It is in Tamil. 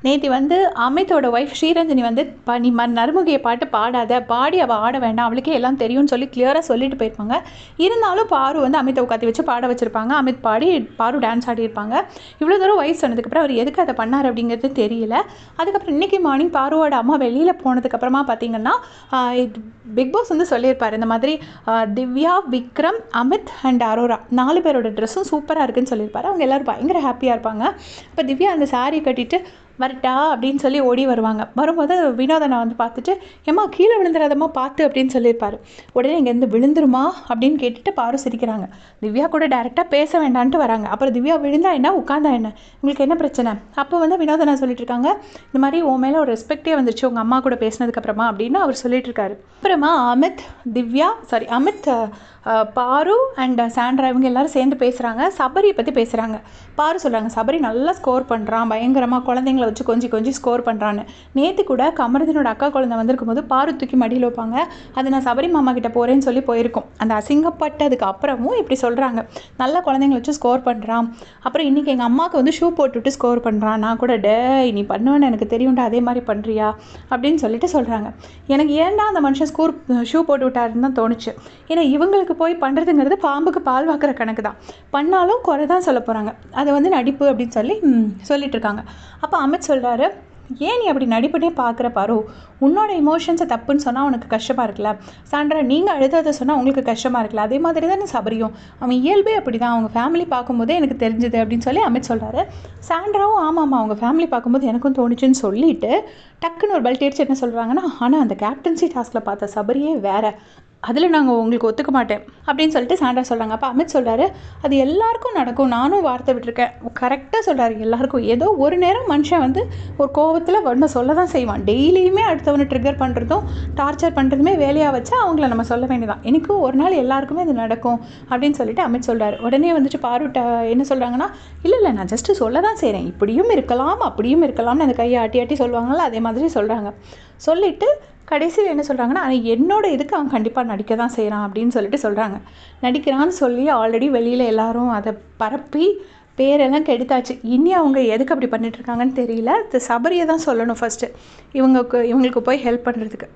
நேத்தி வந்து அமித்தோட ஒய்ஃப் ஸ்ரீரஞ்சனி வந்து நீ நறுமுகையை பாட்டு பாடாத, பாடி அவள் ஆட வேண்டாம், அவளுக்கே எல்லாம் தெரியும்னு சொல்லி கிளியராக சொல்லிட்டு போயிருப்பாங்க. இருந்தாலும் பாரு வந்து அமித்தை உட்காத்தி வச்சு பாட வச்சுருப்பாங்க. அமித் பாடி பாரு டான்ஸ் ஆடியிருப்பாங்க. இவ்வளோ தூரம் வயசு சொன்னதுக்கப்புறம் அவர் எதுக்கு அதை பண்ணார் அப்படிங்கிறது தெரியல. அதுக்கப்புறம் இன்றைக்கி மார்னிங் பாருவோட அம்மா வெளியில் போனதுக்கப்புறமா பார்த்தீங்கன்னா பிக் பாஸ் வந்து சொல்லியிருப்பார், இந்த மாதிரி திவ்யா, விக்ரம், அமித் அண்ட் அரோரா 4 பேரோட ட்ரெஸ்ஸும் சூப்பராக இருக்குன்னு சொல்லியிருப்பாரு. அவங்க எல்லோரும் பயங்கர ஹாப்பியாக இருப்பாங்க. இப்போ திவ்யா அந்த சாரீ கட்டிட்டு வரட்டா அப்படின்னு சொல்லி ஓடி வருவாங்க. வரும்போது வினோதனை வந்து பார்த்துட்டு, ஏம்மா கீழே விழுந்துடாதம்மா பார்த்து அப்படின்னு சொல்லியிருப்பாரு. உடனே இங்கேருந்து விழுந்துருமா அப்படின்னு கேட்டுட்டு பாரு சிரிக்கிறாங்க. திவ்யா கூட டேரெக்டாக பேச வேண்டான்ட்டு வராங்க. அப்புறம் திவ்யா விழுந்தா என்ன, உட்காந்தா என்ன, உங்களுக்கு என்ன பிரச்சனை? அப்போ வந்து வினோதனா சொல்லிட்டு இருக்காங்க, இந்த மாதிரி உன் மேலே ஒரு ரெஸ்பெக்டே வந்துருச்சு உங்கள் அம்மா கூட பேசினதுக்கப்புறமா அப்படின்னு அவர் சொல்லிட்டு இருக்காரு. அப்புறமா அமித் பாரு அண்ட் சாண்ட்ரா இவங்க எல்லாரும் சேர்ந்து பேசுகிறாங்க. சபரியை பற்றி பேசுகிறாங்க. பாரு சொல்கிறாங்க, சபரி நல்லா ஸ்கோர் பண்ணுறான், பயங்கரமாக குழந்தைங்கள வச்சு கொஞ்சம் ஸ்கோர் பண்ணுறான்னு. நேற்று கூட கமருதனோட அக்கா குழந்தை வந்திருக்கும் போது பாரு தூக்கி மடியில் வைப்பாங்க. அது நான் சபரி மாமா கிட்ட போகிறேன்னு சொல்லி போயிருக்கோம். அந்த அசிங்கப்பட்டதுக்கு அப்புறமும் இப்படி சொல்கிறாங்க, நல்லா குழந்தைங்கள வச்சு ஸ்கோர் பண்ணுறான். அப்புறம் இன்றைக்கி எங்கள் அம்மாவுக்கு வந்து ஷூ போட்டுவிட்டு ஸ்கோர் பண்ணுறான். நான் கூட நீ பண்ணுவேன்னு எனக்கு தெரியும்டா, அதே மாதிரி பண்ணுறியா அப்படின்னு சொல்லிட்டு சொல்கிறாங்க. எனக்கு ஏன்டா அந்த மனுஷன் ஷூ போட்டு விட்டாருன்னு தான் தோணுச்சு. ஏன்னா இவங்களுக்கு போய் பண்ணுறதுங்கிறது பாம்புக்கு பால் வாக்குற கணக்கு தான். பண்ணாலும் குறை தான் சொல்ல போகிறாங்க. அதை வந்து நடிப்பு அப்படின்னு சொல்லி சொல்லிட்டு இருக்காங்க. அப்போ அமித் சொல்கிறாரு, ஏன் நீ அப்படி நடிப்புனே பார்க்குற பாரு, உன்னோட எமோஷன்ஸை தப்புன்னு சொன்னால் உனக்கு கஷ்டமாக இருக்குல்ல. சாண்ட்ரா நீங்கள் அழுததை சொன்னால் உங்களுக்கு கஷ்டமாக இருக்குல்ல. அதே மாதிரி தான் சபரியும், அவன் இயல்பே அப்படி தான், அவங்க ஃபேமிலி பார்க்கும்போதே எனக்கு தெரிஞ்சுது அப்படின்னு சொல்லி அமித் சொல்கிறாரு. சாண்ட்ராவும் ஆமாம்மா அவங்க ஃபேமிலி பார்க்கும்போது எனக்கும் தோணுச்சுன்னு சொல்லிட்டு டக்குன்னு ஒரு பெல்ட் அடிச்சு என்ன சொல்கிறாங்கன்னா, ஆனால் அந்த கேப்டன்சி டாஸ்கில் பார்த்த சபரியே வேறு, அதில் நாங்கள் உங்களுக்கு ஒத்துக்க மாட்டேன் அப்படின்னு சொல்லிட்டு சாண்ட்ரா சொல்கிறாங்க. அப்போ அமித் சொல்கிறாரு, அது எல்லாருக்கும் நடக்கும், நானும் வார்த்தை விட்டுருக்கேன். கரெக்டாக சொல்கிறாரு, எல்லாருக்கும் ஏதோ ஒரு நேரம் மனுஷன் வந்து ஒரு கோவத்தில் ஒன்று சொல்ல தான் செய்வான். டெய்லியுமே அடுத்தவனை ட்ரிகர் பண்ணுறதும் டார்ச்சர் பண்ணுறதுமே வேலையாக வச்சா அவங்கள நம்ம சொல்ல வேண்டியதான். எனக்கும் ஒரு நாள் எல்லாருக்குமே அது நடக்கும் அப்படின்னு சொல்லிட்டு அமித் சொல்கிறாரு. உடனே வந்துட்டு பாருட்ட என்ன சொல்கிறாங்கன்னா, இல்லை நான் ஜஸ்ட்டு சொல்ல தான் செய்கிறேன், இப்படியும் இருக்கலாம் அப்படியும் இருக்கலாம்னு அந்த கையை ஆட்டி சொல்லுவாங்கள்ல, அதே மாதிரி சொல்கிறாங்க. சொல்லிவிட்டு கடைசியில் என்ன சொல்கிறாங்கன்னா, ஆனால் என்னோட இதுக்கு அவன் கண்டிப்பாக நடிக்க தான் செய்கிறான் அப்படின்னு சொல்லிட்டு சொல்கிறாங்க. நடிக்கிறான்னு சொல்லி ஆல்ரெடி வெளியில் எல்லாரும் அதை பரப்பி பேரெல்லாம் கெடுத்தாச்சு. இனி அவங்க எதுக்கு அப்படி பண்ணிட்டுருக்காங்கன்னு தெரியல. சபரியை தான் சொல்லணும் ஃபஸ்ட்டு இவங்களுக்கு போய் ஹெல்ப் பண்ணுறதுக்கு.